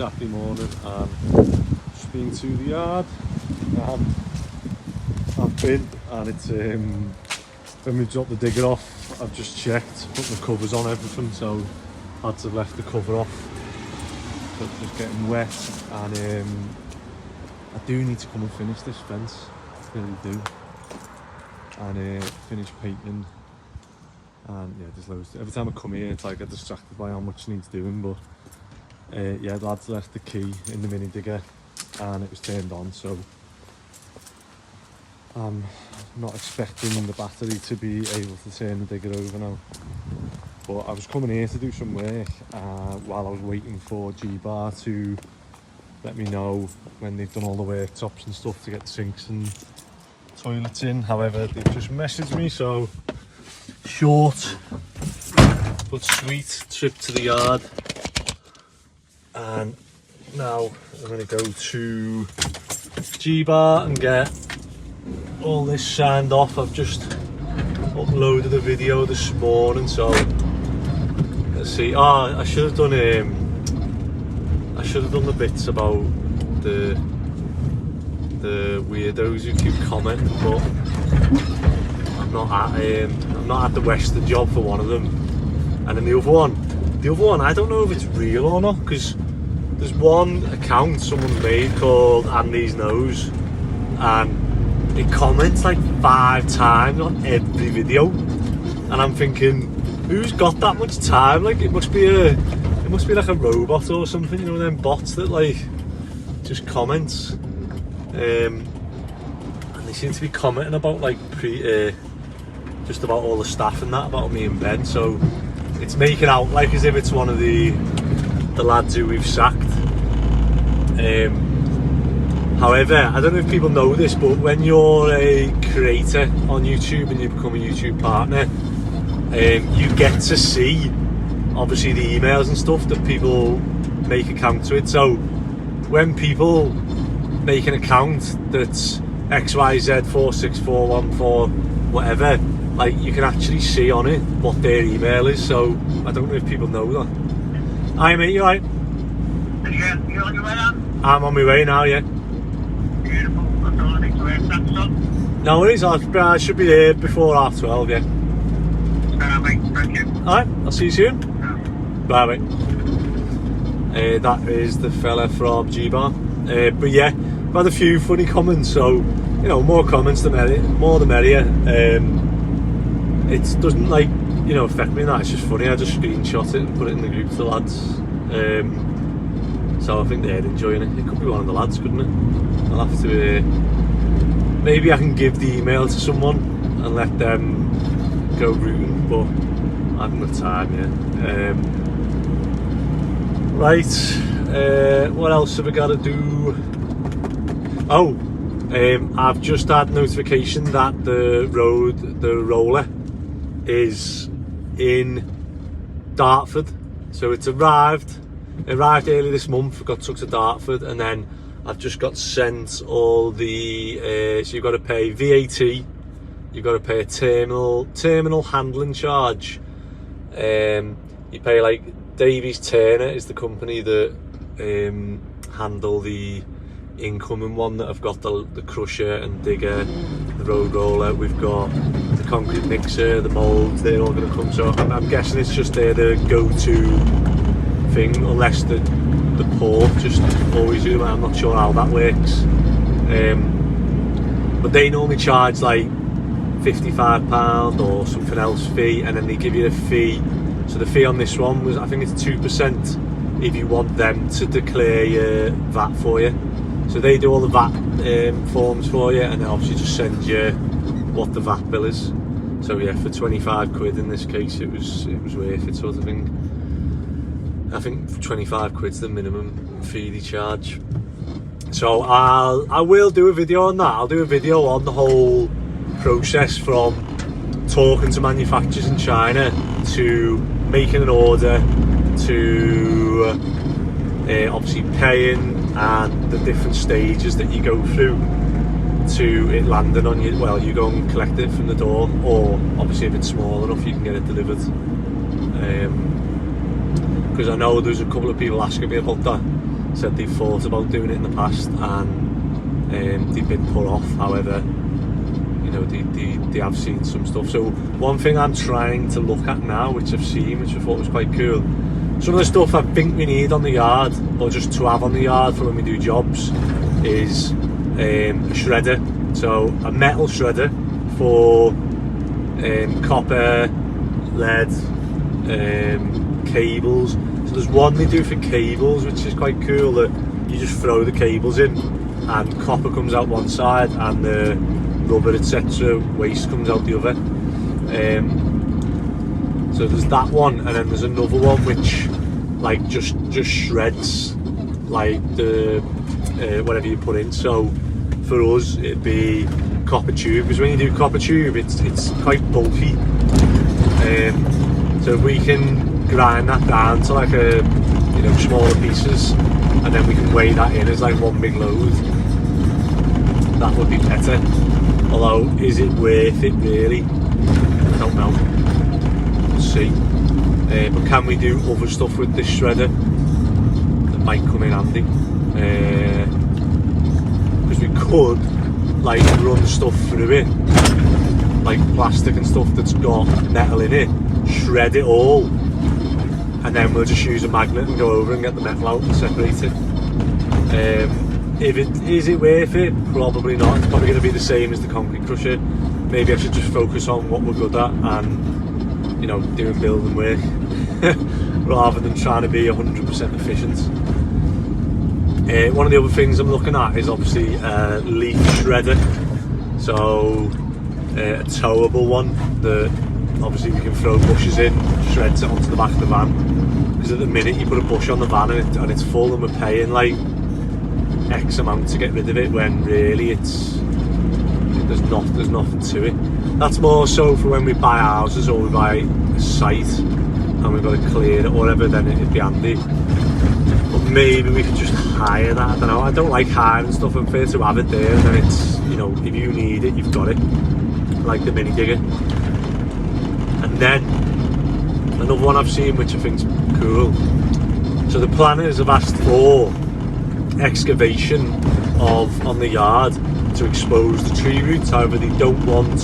Saturday morning and just been to the yard. I've been, and it's when we dropped the digger off, I've just checked, put the covers on everything, so I had to have left the cover off. So it's just getting wet, and I do need to come and finish this fence, I really do, and finish painting. And yeah, there's loads. Every time I come here, it's like I get distracted by how much needs doing. But yeah, the lads left the key in the mini digger, and it was turned on. So I'm not expecting the battery to be able to turn the digger over now. But I was coming here to do some work while I was waiting for G-Bar to let me know when they've done all the worktops and stuff to get the sinks and toilets in. However, they've just messaged me, so short but sweet trip to the yard, and now I'm going to go to G-Bar and get all this signed off. I've just uploaded a video this morning, so let's see. I should have done the bits about the weirdos who keep commenting, but I'm not at the Western job for one of them. And then the other one, I don't know if it's real or not, because there's one account someone's made called Andy's Nose, and it comments like 5 times on every video, and I'm thinking, who's got that much time? Like, it must be like a robot or something, you know, them bots that like just comments. And they seem to be commenting about like just about all the staff and that, about me and Ben, so it's making out like as if it's one of the lads who we've sacked. However, I don't know if people know this, but when you're a creator on YouTube and you become a YouTube partner, you get to see obviously the emails and stuff that people make accounts with. So when people make an account that's XYZ46414 whatever, like, you can actually see on it what their email is. So I don't know if people know that. Hi mate, you alright? Yeah, you on your way now? I'm on my way now, yeah. Beautiful. That's all I need to wear. That's all. No worries, I should be there before 12:30, yeah. Mate, thank you. Alright, I'll see you soon. Yeah. Bye mate. That is the fella from G-Bar. But yeah, I've had a few funny comments, so, you know, more comments the merrier, more the merrier. It doesn't, like, you know, affect me in that, it's just funny. I just screenshot it and put it in the group for the lads. So I think they're enjoying it. It could be one of the lads, couldn't it? I'll have to, maybe I can give the email to someone and let them go rooting, but I haven't got time yet. Right, what else have I got to do? Oh, I've just had notification that the roller is in Dartford, so it's arrived early this month. Got took to Dartford, and then I've just got sent all the so you've got to pay VAT, you've got to pay a terminal handling charge. You pay, like, Davies Turner is the company that handle the incoming one, that I've got the crusher and digger, the road roller, we've got the concrete mixer, the moulds, they're all going to come. So I'm guessing it's just the go-to thing, unless the port just always do. I'm not sure how that works. But they normally charge like £55 or something else fee, and then they give you a fee. So the fee on this one was, I think it's 2% if you want them to declare your VAT for you. So they do all the VAT forms for you, and then obviously just send you what the VAT bill is. So yeah, for 25 quid in this case, it was worth it, sort of thing. I think 25 quid's the minimum fee they charge. So I will do a video on that. I'll do a video on the whole process from talking to manufacturers in China to making an order to obviously paying, and the different stages that you go through to it landing on you. Well, you go and collect it from the door, or obviously if it's small enough you can get it delivered. Because I know there's a couple of people asking me about that. said they've thought about doing it in the past and they've been put off. However, you know, they have seen some stuff. So one thing I'm trying to look at now, which I've seen, which I thought was quite cool, some of the stuff I think we need on the yard, or just to have on the yard for when we do jobs, is a shredder. So a metal shredder for copper, lead, cables. So there's one they do for cables, which is quite cool, that you just throw the cables in and copper comes out one side and the rubber, etc., waste comes out the other. So there's that one, and then there's another one which like just shreds like the whatever you put in. So for us it'd be copper tube, because when you do copper tube it's quite bulky. So if we can grind that down to like a, you know, smaller pieces, and then we can weigh that in as like one big load, that would be better. Although, is it worth it really? I don't know. We'll see. But can we do other stuff with this shredder that might come in handy? Because we could like run stuff through it, like plastic and stuff that's got metal in it, shred it all, and then we'll just use a magnet and go over and get the metal out and separate it. Is it worth it? Probably not. It's probably going to be the same as the concrete crusher. Maybe I should just focus on what we're good at and, you know, doing building work rather than trying to be 100% efficient. One of the other things I'm looking at is obviously a leaf shredder. So a towable one that obviously we can throw bushes in, shreds it onto the back of the van. Because at the minute you put a bush on the van and it's full, and we're paying like X amount to get rid of it, when really there's nothing to it. That's more so for when we buy houses or we buy a site and we've got to clear it or whatever, then it'd be handy. But maybe we could just hire that. I don't know. I don't like hiring stuff. I'm fair to have it there, and then it's, you know, if you need it, you've got it. Like the mini digger. And then another one I've seen which I think's cool. So the planners have asked for excavation on the yard to expose the tree roots. However, they don't want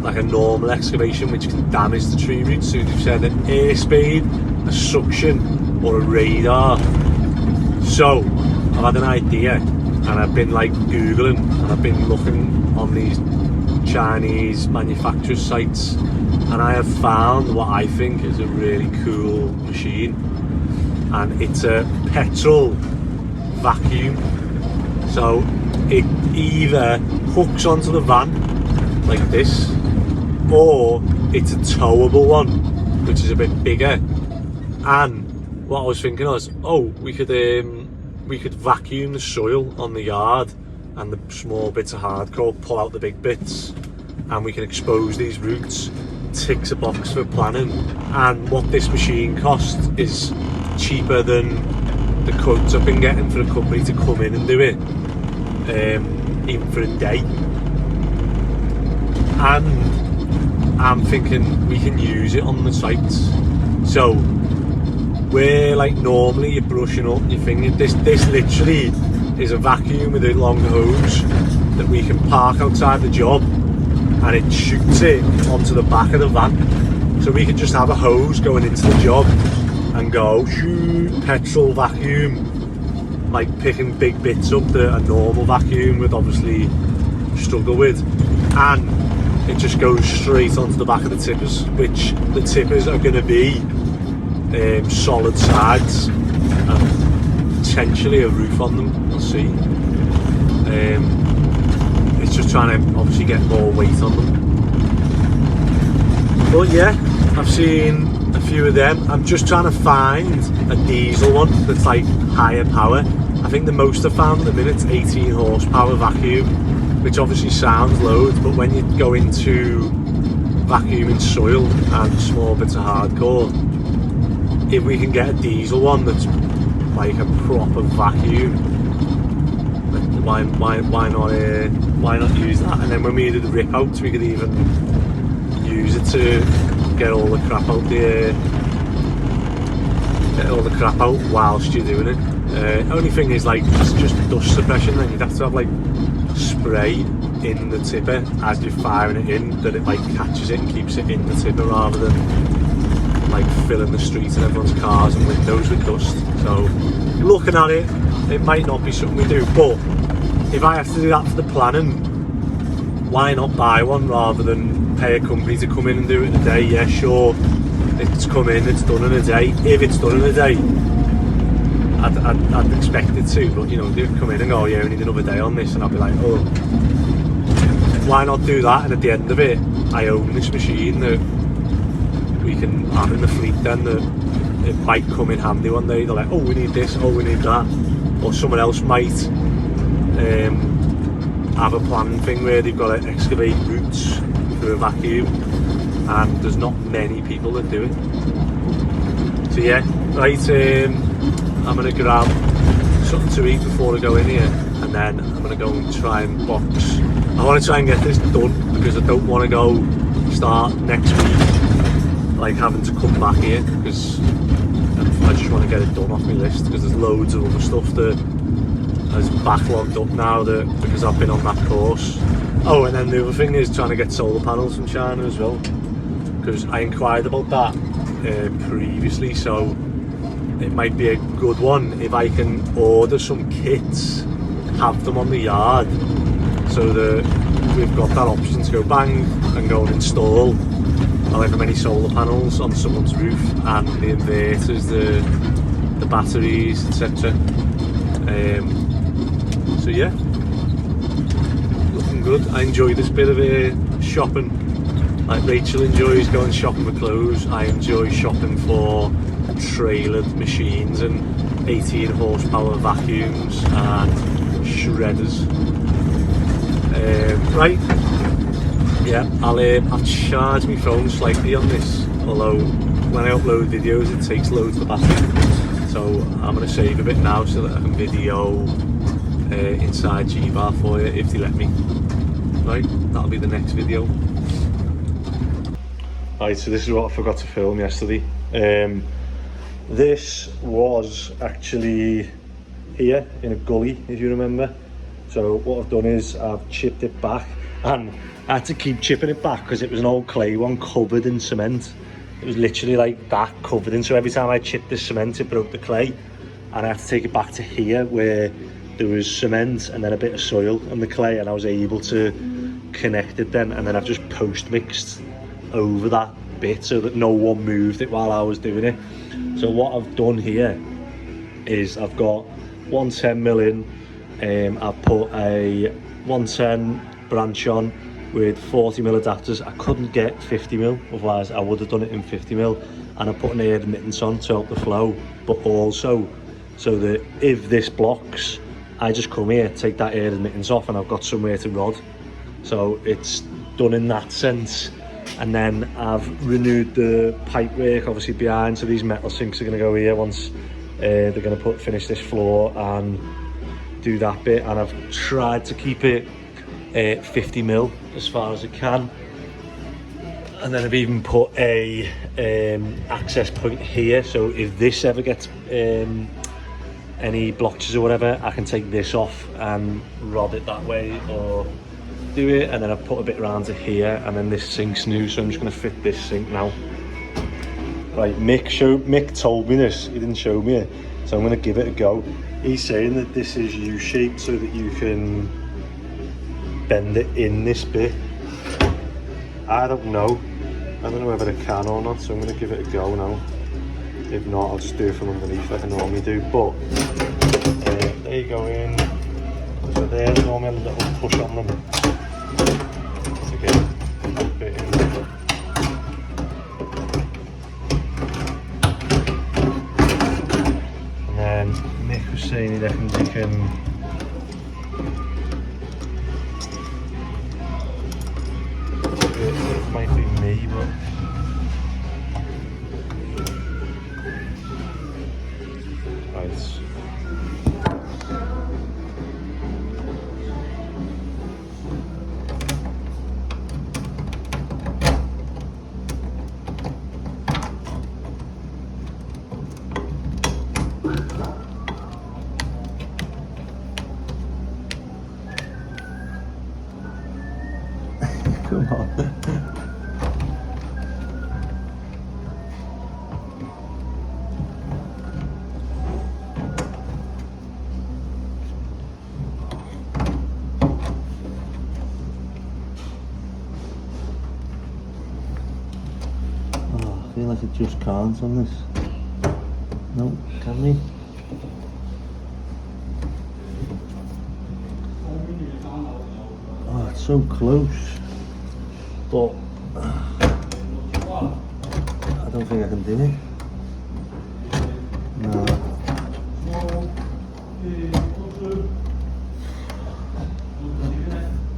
like a normal excavation which can damage the tree roots. So they've said an air spade, a suction, or a radar. So I've had an idea, and I've been like googling and I've been looking on these Chinese manufacturers' sites, and I have found what I think is a really cool machine. And it's a petrol vacuum. So it either hooks onto the van like this, or it's a towable one, which is a bit bigger. And what I was thinking was, we could vacuum the soil on the yard, and the small bits of hardcore, pull out the big bits, and we can expose these roots. Ticks a box for planning. And what this machine costs is cheaper than the quotes I've been getting for a company to come in and do it, even for a day. And I'm thinking we can use it on the sites. So where like normally you're brushing up your finger, this literally is a vacuum with a long hose that we can park outside the job, and it shoots it onto the back of the van. So we can just have a hose going into the job and go shoot, petrol vacuum, like picking big bits up that a normal vacuum would obviously struggle with, and it just goes straight onto the back of the tippers, which the tippers are going to be solid sides and potentially a roof on them. We'll see. It's just trying to obviously get more weight on them. But yeah, I've seen a few of them. I'm just trying to find a diesel one that's like higher power. I think the most I've found at the minute is 18 horsepower vacuum, which obviously sounds loads, but when you go into vacuuming soil and small bits of hardcore, if we can get a diesel one that's like a proper vacuum, why not use that? And then when we do the rip outs, we could even use it to get all the crap out get all the crap out whilst you're doing it. Only thing is, like, it's just dust suppression, then you'd have to have like spray in the tipper as you're firing it in, that it like catches it and keeps it in the tipper rather than like filling the streets and everyone's cars and windows with dust. So looking at it, it might not be something we do, but if I have to do that for the planning, why not buy one rather than pay a company to come in and do it in a day? Yeah, sure, it's come in, it's done in a day. If it's done in a day, I'd expect it to, but you know, they'd come in and go, yeah, we need another day on this, and I'd be like, oh, why not do that? And at the end of it, I own this machine that we can have in the fleet then, that it might come in handy one day. They're like, oh, we need this, oh, we need that, or someone else might have a planning thing where they've got to excavate routes for a vacuum, and there's not many people that do it. So yeah, right, I'm going to grab something to eat before I go in here, and then I'm going to go and try and box. I want to try and get this done because I don't want to go start next week like having to come back here, because I just want to get it done off my list, because there's loads of other stuff that is backlogged up now that because I've been on that course. Oh, and then the other thing is trying to get solar panels from China as well, because I inquired about that previously, so it might be a good one if I can order some kits, have them on the yard, so that we've got that option to go bang and go and install however many solar panels on someone's roof, and the inverters, the batteries, etc. So yeah, looking good. I enjoy this bit of shopping. Like Rachel enjoys going shopping for clothes, I enjoy shopping for trailered machines and 18 horsepower vacuums and shredders. Right, yeah, I'll charge my phone slightly on this, although when I upload videos it takes loads of battery, so I'm going to save a bit now so that I can video inside G-Bar for you if they let me. Right, that'll be the next video. Right, so this is what I forgot to film yesterday. This was actually here in a gully, if you remember. So what I've done is I've chipped it back, and I had to keep chipping it back because it was an old clay one covered in cement. It was literally like that, covered in, so every time I chipped the cement it broke the clay, and I had to take it back to here where there was cement and then a bit of soil and the clay, and I was able to connect it then, and then I've just post mixed over that bit so that no one moved it while I was doing it. So what I've done here is I've got 110mm in, I've put a 110 branch on with 40mm adapters. I couldn't get 50mm, otherwise I would have done it in 50mm, and I put an air admittance on to help the flow, but also so that if this blocks, I just come here, take that air admittance off, and I've got somewhere to rod. So it's done in that sense. And then I've renewed the pipe work obviously behind, so these metal sinks are going to go here once they're going to finish this floor and do that bit. And I've tried to keep it 50mm as far as I can, and then I've even put a access point here, so if this ever gets any blotches or whatever, I can take this off and rod it that way or do it. And then I've put a bit around to here, and then this sink's new, so I'm just going to fit this sink now. Right, Mick told me this, he didn't show me it, so I'm going to give it a go. He's saying that this is U-shaped so that you can bend it in this bit. I don't know whether I can or not, so I'm going to give it a go now. If not, I'll just do it from underneath like I normally do. But there you go in. So there's normally a little push on them to get that bit in. And then Mick was saying he reckons he can it might be me, but right. Come on. Oh, I feel like it just can't on this. No, can we? Oh, it's so close. But I don't think I can do it. No.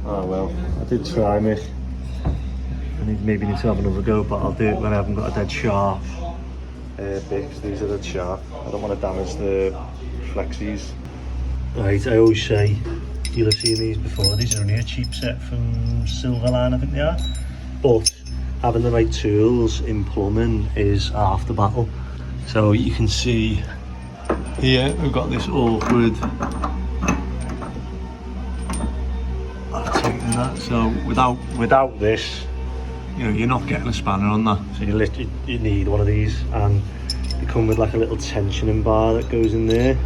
Oh well, I did try, mate. Maybe need to have another go, but I'll do it when I haven't got a dead sharp bit, 'cause these are dead sharp. I don't want to damage the flexies. Right, I always say, you'll have seen these before, these are only a cheap set from Silverline, I think they are. But having the right tools in plumbing is half the battle. So you can see here, we've got this awkward tighten that. So without this, you know, you're not getting a spanner on that. So you need one of these, and they come with like a little tensioning bar that goes in there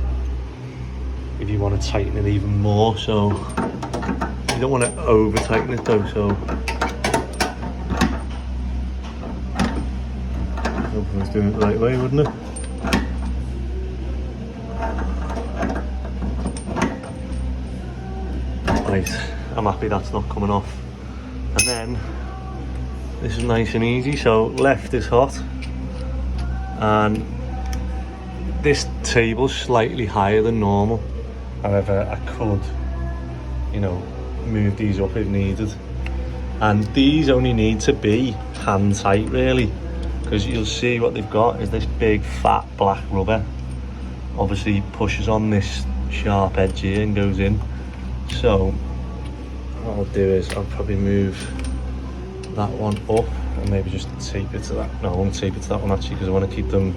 if you want to tighten it even more. So you don't want to over tighten it though. So I hope I was doing it the right way, wouldn't it? Right, I'm happy that's not coming off. And then this is nice and easy. So left is hot, and this table's slightly higher than normal. However, I could, you know, move these up if needed. And these only need to be hand tight really, because you'll see what they've got is this big fat black rubber. Obviously pushes on this sharp edge here and goes in. So what I'll do is I'll probably move that one up and maybe just tape it to that. No, I won't tape it to that one actually, because I want to keep them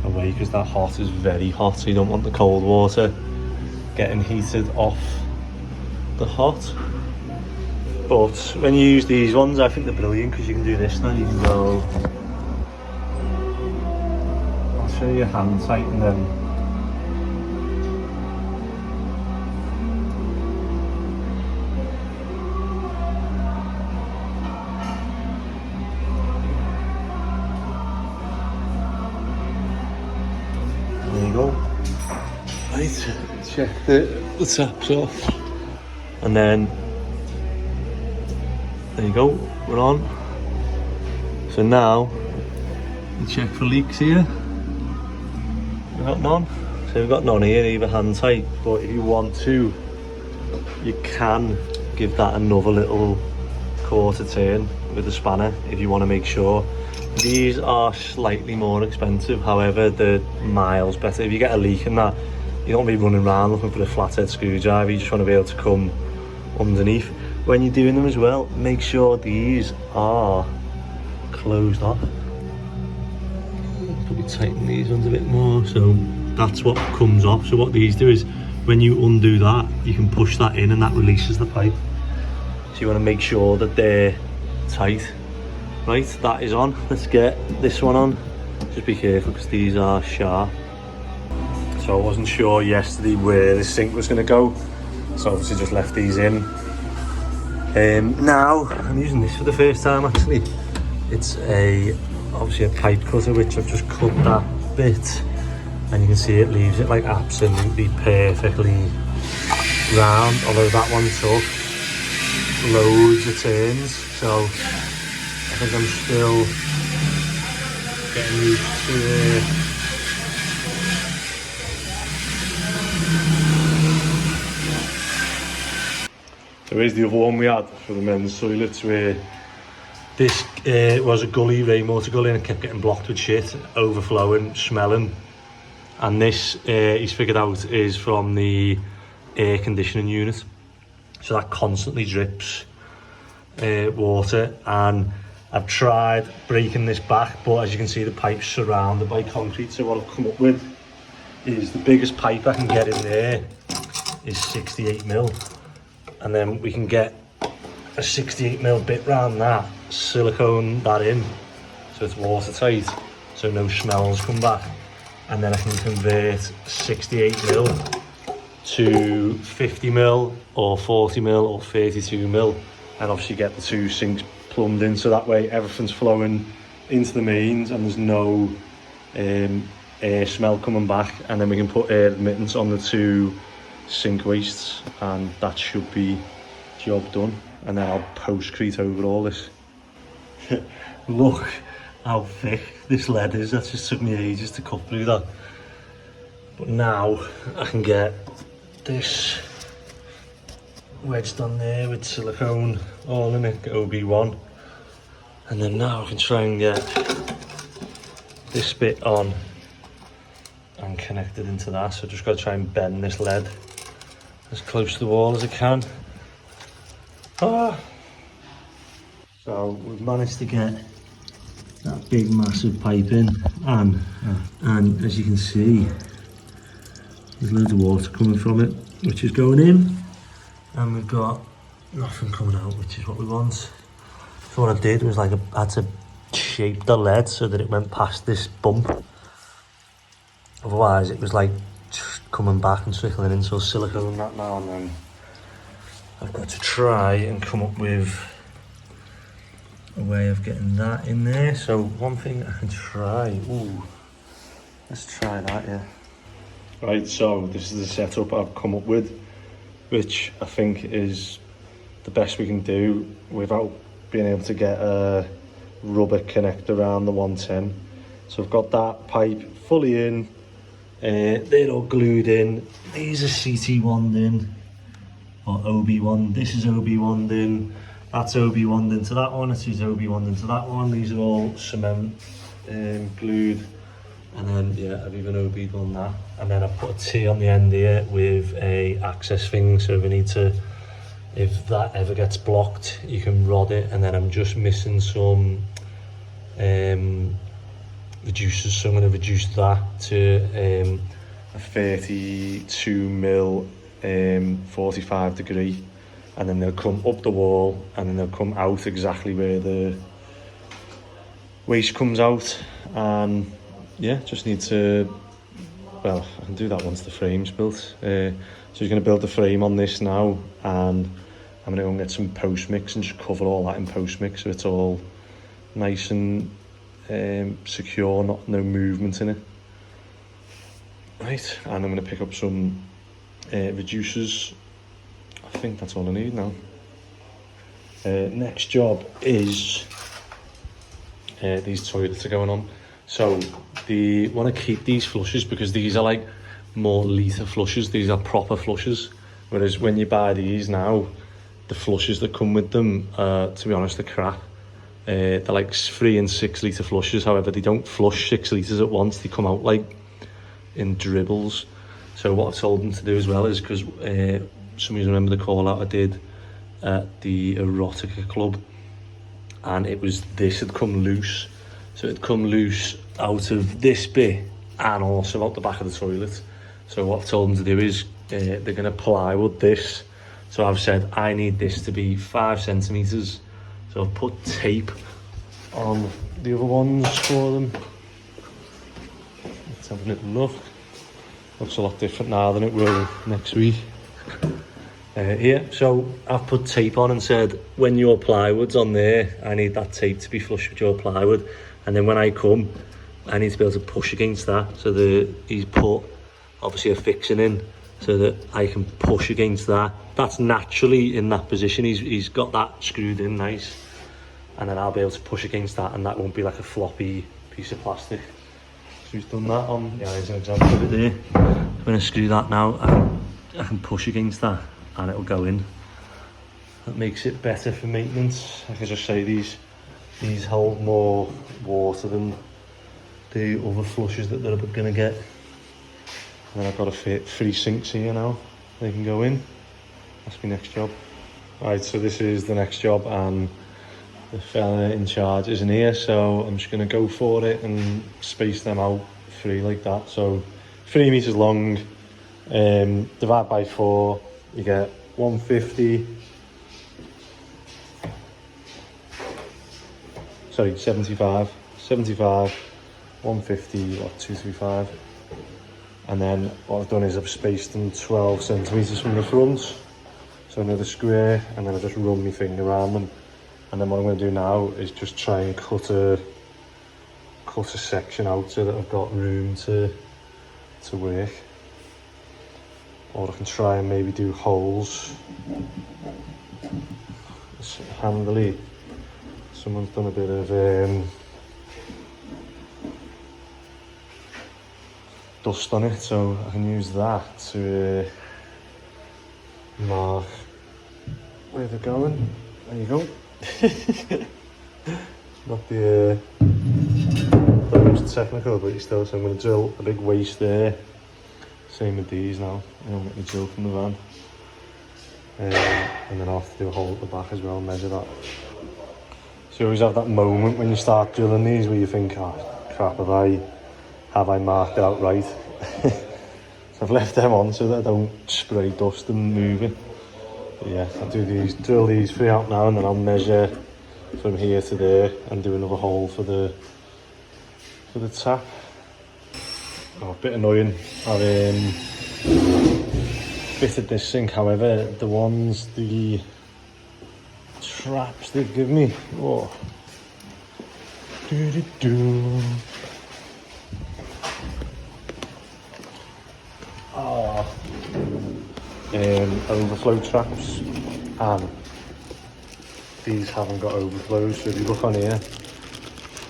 away, because that hot is very hot, so you don't want the cold water getting heated off the hot. But when you use these ones, I think they're brilliant, because you can do this now. You can go, I'll show you hand tight, and then there you go. Right, check the taps off, and then there you go, we're on. So now you check for leaks here. We've got none. So we've got none here, either hand tight, but if you want to, you can give that another little quarter turn with the spanner if you want to make sure. These are slightly more expensive, however they're miles better. If you get a leak in that, you don't want to be running around looking for a flathead screwdriver, you just want to be able to come underneath. When you're doing them as well, make sure these are closed off. Probably tighten these ones a bit more, so that's what comes off. So what these do is, when you undo that, you can push that in and that releases the pipe. So you want to make sure that they're tight. Right, that is on. Let's get this one on. Just be careful because these are sharp. So I wasn't sure yesterday where the sink was going to go, so obviously just left these in. Now I'm using this for the first time actually. It's obviously a pipe cutter, which I've just cut that bit, and you can see it leaves it like absolutely perfectly round, although that one took loads of turns, so I think I'm still getting used to So here's the other one we had for the men's toilets, where this was a gully, rainwater gully, and it kept getting blocked with shit, overflowing, smelling. And this, he's figured out, is from the air conditioning unit. So that constantly drips water, and I've tried breaking this back, but as you can see the pipe's surrounded by concrete, so what I've come up with is the biggest pipe I can get in there is 68mm, and then we can get a 68mm bit round that, silicone that in so it's watertight, so no smells come back, and then I can convert 68mm to 50mm or 40mm or 32mm, and obviously get the two sinks plumbed in so that way everything's flowing into the mains and there's no air smell coming back, and then we can put air admittance on the two sink wastes and that should be job done. And then I'll postcrete over all this. Look how thick this lead is. That just took me ages to cut through that, but now I can get this wedged on there with silicone all in it, OB1, and then now I can try and get this bit on and connect it into that. So just got to try and bend this lead as close to the wall as I can. So we've managed to get that big massive pipe in, and as you can see there's loads of water coming from it which is going in, and we've got nothing coming out, which is what we want. So what I did was I had to shape the lead so that it went past this bump, otherwise it was like coming back and trickling in. So silicone that now, and then I've got to try and come up with a way of getting that in there. So one thing I can try, let's try that, yeah. Right, so this is the setup I've come up with, which I think is the best we can do without being able to get a rubber connector around the 110. So I've got that pipe fully in, they're all glued in, these are CT1'd in, or OB1, this is OB1'd in, that's OB1'd into that one, this is OB1'd into that one, these are all cement glued, and then yeah, I've even OB'd on that, and then I've put a T on the end here with a access thing, so if we need to, if that ever gets blocked, you can rod it. And then I'm just missing some reducers, so I'm going to reduce that to a 32mm 45 degree, and then they'll come up the wall and then they'll come out exactly where the waste comes out. And yeah, just need to, well, I can do that once the frame's built. So he's going to build the frame on this now, and I'm going to go and get some post mix and just cover all that in post mix so it's all nice and secure, no movement in it. Right, and I'm going to pick up some reducers. I think that's all I need now. Next job is these toilets are going on. So they want to keep these flushes because these are like more litre flushes. These are proper flushes. Whereas when you buy these now, the flushes that come with them, to be honest, they're crap. They're like 3 and 6 litre flushes. However, they don't flush 6 litres at once. They come out like in dribbles. So what I've told them to do as well is, because some of you remember the call out I did at the Erotica Club, and it was this had come loose. So it'd come loose out of this bit and also out the back of the toilet. So what I've told them to do is they're going to plywood this. So I've said I need this to be 5 centimetres. So I've put tape on the other ones for them. Let's have a little look. Looks a lot different now than it will next week. Here, so I've put tape on and said when your plywood's on there, I need that tape to be flush with your plywood. And then when I come, I need to be able to push against that. So he's put obviously a fixing in so that I can push against that. That's naturally in that position. He's got that screwed in nice. And then I'll be able to push against that, and that won't be like a floppy piece of plastic. So he's done that on, yeah, there's an example of it there. When I screw that now, I can push against that and it'll go in. That makes it better for maintenance. Like I just say, these hold more water than the other flushes that they're going to get. And then I've got to fit 3 sinks here now. They can go in. That's my next job. Right, so this is the next job, and the fella in charge isn't here, so I'm just going to go for it and space them out 3 like that. So 3 meters long, divide by 4, you get 150 sorry, 75, 150, what, 235. And then what I've done is I've spaced them 12 centimetres from the front. So another square, and then I just run my finger around them. And then what I'm going to do now is just try and cut a section out so that I've got room to work. Or I can try and maybe do holes. Handily, someone's done a bit of dust on it, so I can use that to mark where they're going. There you go. Not the most technical, but still, so I'm going to drill a big waste there. Same with these now. I'm going to get the drill from the van. And then I'll have to do a hole at the back as well, measure that. So you always have that moment when you start drilling these where you think, oh crap, have I marked it out right? So I've left them on so that I don't spray dust and move it. But yeah, I'll drill these 3 out now, and then I'll measure from here to there and do another hole for the tap. Oh, a bit annoying. I've fitted this sink, however, the traps they've given me. Oh. Oh. Overflow traps, and these haven't got overflows. So if you look on here,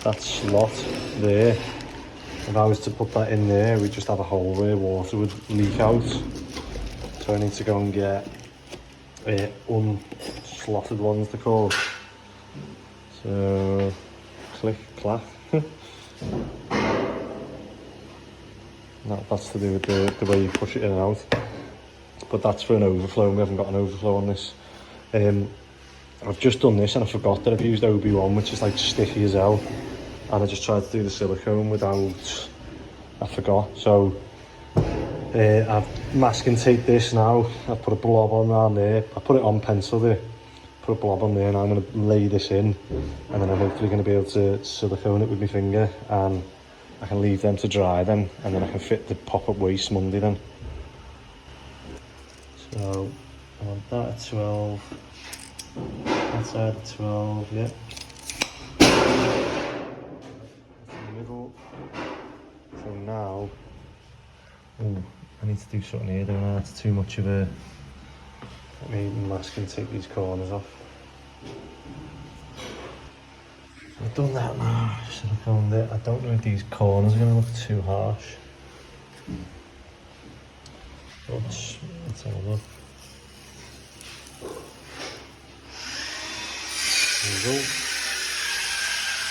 that slot there, if I was to put that in there, we'd just have a hole where water would leak out. So I need to go and get unslotted ones, they're called. So click, clack. That's to do with the way you push it in and out. But that's for an overflow, we haven't got an overflow on this. I've just done this and I forgot that I've used OB1, which is like sticky as hell. And I just tried to do the silicone without, I forgot. So I've masking taped this now. I've put a blob on around there. I put it on pencil there. Put a blob on there, and I'm going to lay this in. And then I'm hopefully going to be able to silicone it with my finger. And I can leave them to dry then. And then I can fit the pop-up waste Monday then. So I want that at 12. That side at 12, yeah. Middle. So now, I need to do something here, don't I? It's too much of a. Let me mask and take these corners off. I've done that now. Siliconed it. I don't know if these corners are going to look too harsh. But let's have a look. There we go.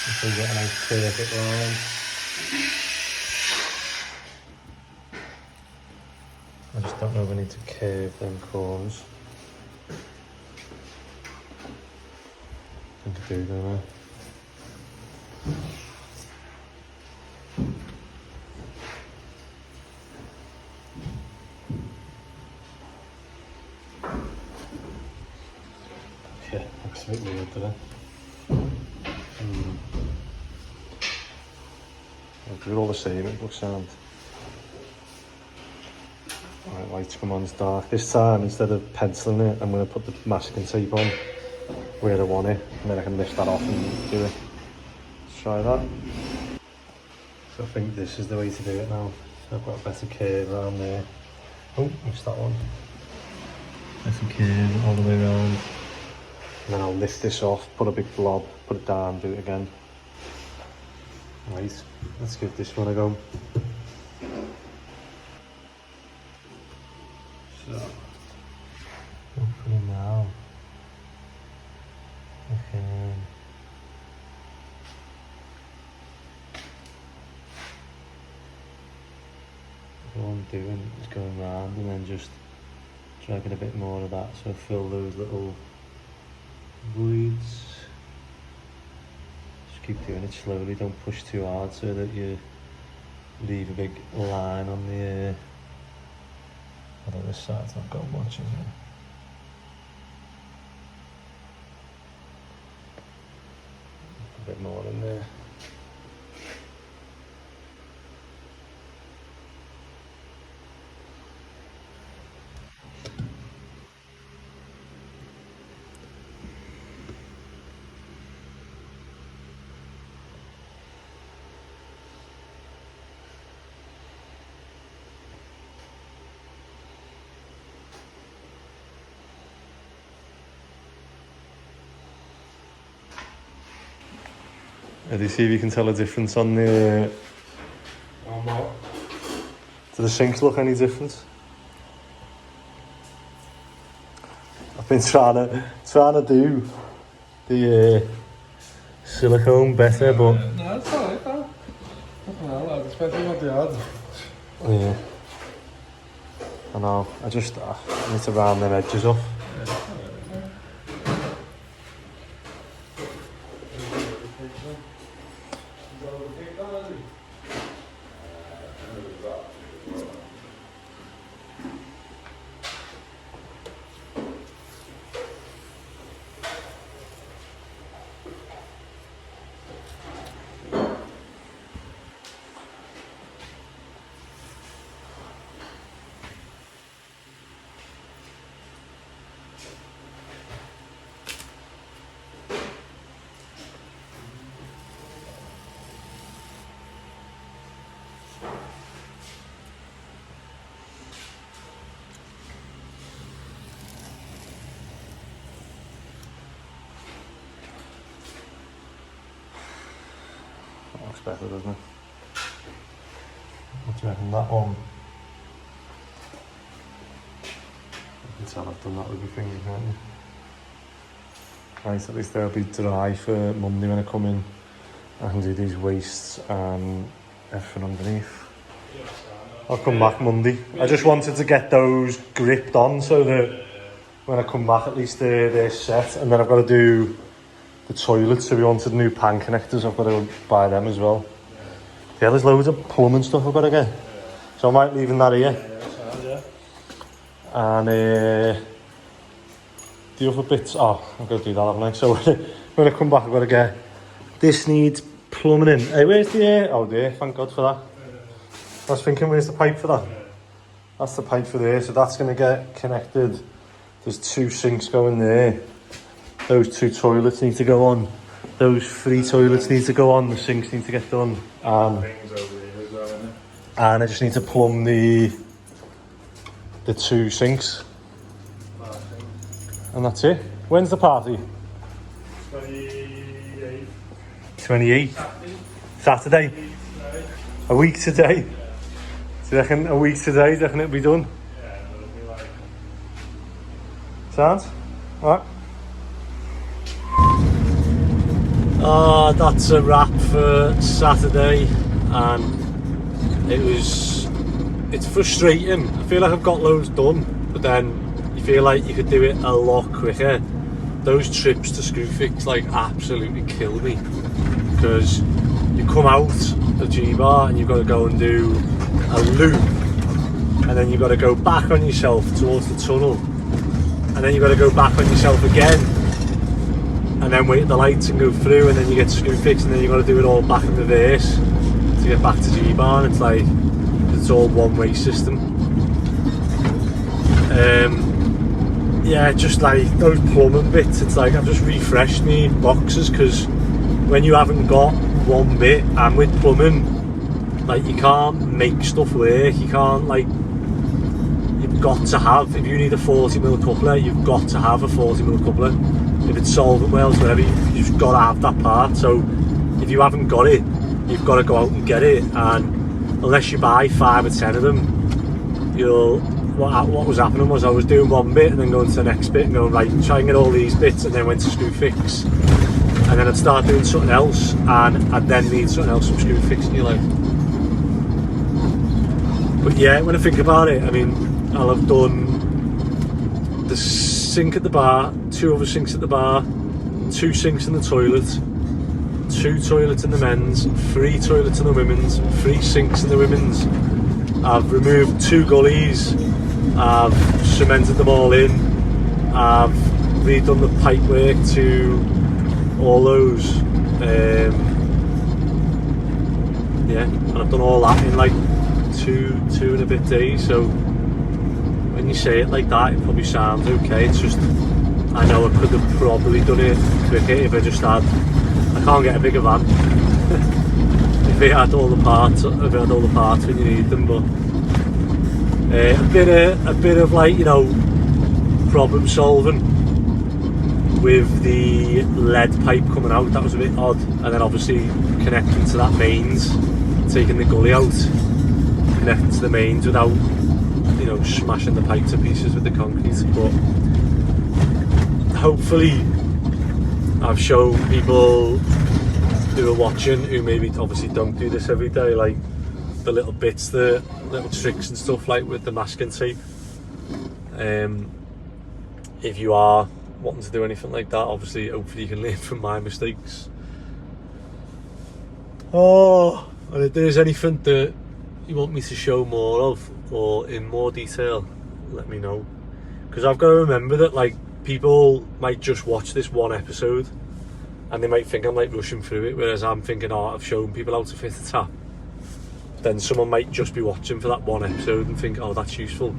So we get a nice curve it round. I just don't know if I need to curve them corners. I think I do, don't I? Yeah, looks a bit weird, doesn't it? I'll do it all the same, it looks sound. Alright, lights come on, it's dark. This time, instead of penciling it, I'm going to put the masking tape on where I want it, and then I can lift that off and do it. Let's try that. So I think this is the way to do it now. So I've got a better curve around there. Oh, missed that one. Better curve all the way around. And then I'll lift this off, put a big blob, put it down, do it again. Right, let's give this one a go. So, hopefully now I can what I'm doing is going round and then just dragging a bit more of that so I fill those little voids. Just keep doing it slowly, don't push too hard so that you leave a big line on the although this side's not got much, is it? A bit more in there. Do you see if you can tell a difference on the... On what? Do the sinks look any different? I've been trying to do the silicone better, but... No, it's alright, though. Fucking hell, lad, especially what they had. Yeah. I know, I need to round them edges off. That looks better, doesn't it? What do you reckon? That one? You can tell I've done that with my fingers, can't you? Right, at least they'll be dry for Monday when I come in. I can do these wastes and everything underneath. I'll come back Monday. I just wanted to get those gripped on so that when I come back at least they're set, and then I've got to do the toilets, so we wanted new pan connectors. I've got to buy them as well. Yeah, there's loads of plumbing stuff I've got to get, so I might leave that here. And the other bits, I've got to do that, haven't I? So when I come back I've got to get, this needs plumbing in. Hey, where's the oh there, thank God for that. I was thinking, where's the pipe for that? That's the pipe for there, so that's going to get connected. There's 2 sinks going there. Those 2 toilets need to go on. Those 3 toilets need to go on. The sinks need to get done. And I just need to plumb the 2 sinks. And that's it. When's the party? 28. 28. Saturday. A week today. Do you reckon a week today? Do you reckon it'll be done? Yeah, it'll be like... Sounds? Alright. That's a wrap for Saturday, and it's frustrating. I feel like I've got loads done, but then you feel like you could do it a lot quicker. Those trips to Screwfix like absolutely kill me, because you come out of G-Bar and you've got to go and do a loop, and then you've got to go back on yourself towards the tunnel, and then you've got to go back on yourself again, and then wait at the lights and go through, and then you get to Screwfix, and then you've got to do it all back in reverse to get back to G-Bar. It's like, it's all one-way system. Yeah, just like those plumbing bits, it's like I've just refreshed me boxes, because when you haven't got one bit, and with plumbing, like you can't make stuff work. You can't, like, you've got to have, if you need a 40mm coupler, you've got to have a 40mm coupler. If it's solvent wells, whatever, you've just got to have that part. So if you haven't got it, you've got to go out and get it, and unless you buy 5 or 10 of them, you'll, what was happening was I was doing one bit and then going to the next bit and going, right, try and get all these bits, and then went to Screwfix, and then I'd start doing something else, and I'd then need something else from Screwfix, and you're like... But yeah, when I think about it, I mean, I'll have done the sink at the bar, 2 other sinks at the bar, 2 sinks in the toilet, 2 toilets in the men's, 3 toilets in the women's, 3 sinks in the women's. I've removed 2 gullies, I've cemented them all in, I've redone the pipe work to all those Yeah, and I've done all that in like two and a bit days. So when you say it like that, it probably sounds okay. It's just, I know I could have probably done it quicker if I just had. I can't get a bigger van. If it had all the parts, when you need them, but a bit of like, you know, problem solving with the lead pipe coming out. That was a bit odd, and then obviously connecting to that mains, taking the gully out, connecting to the mains without, you know, smashing the pipe to pieces with the concrete. But hopefully I've shown people who are watching, who maybe obviously don't do this every day, like the little bits, the little tricks and stuff, like with the masking tape. If you are wanting to do anything like that, obviously hopefully you can learn from my mistakes. Oh, and if there's anything that you want me to show more of or in more detail, let me know, because I've got to remember that like people might just watch this one episode and they might think I'm like rushing through it, whereas I'm thinking, oh, I've shown people how to fit a tap. Then someone might just be watching for that one episode and think, oh, that's useful.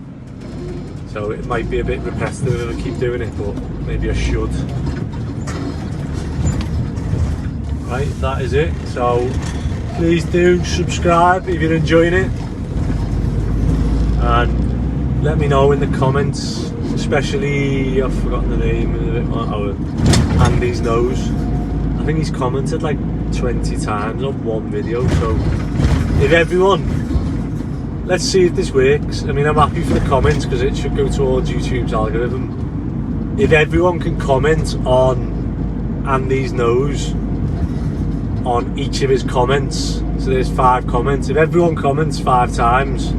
So it might be a bit repetitive if I keep doing it, but maybe I should. Right, that is it. So please do subscribe if you're enjoying it, and let me know in the comments, especially, I've forgotten the name of it, Andy's Nose. I think he's commented like 20 times on one video. So if everyone, let's see if this works. I mean, I'm happy for the comments because it should go towards YouTube's algorithm. If everyone can comment on Andy's Nose on each of his comments, so there's 5 comments. If everyone comments 5 times,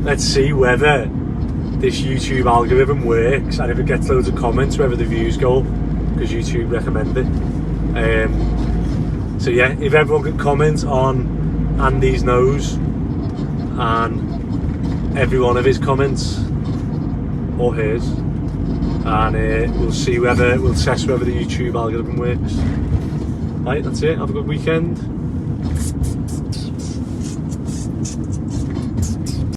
let's see whether this YouTube algorithm works, and if it gets loads of comments, whether the views go, because YouTube recommend it. So yeah, if everyone can comment on Andy's Nose and every one of his comments or his, and we'll see whether, we'll test whether the YouTube algorithm works. Right, that's it. Have a good weekend.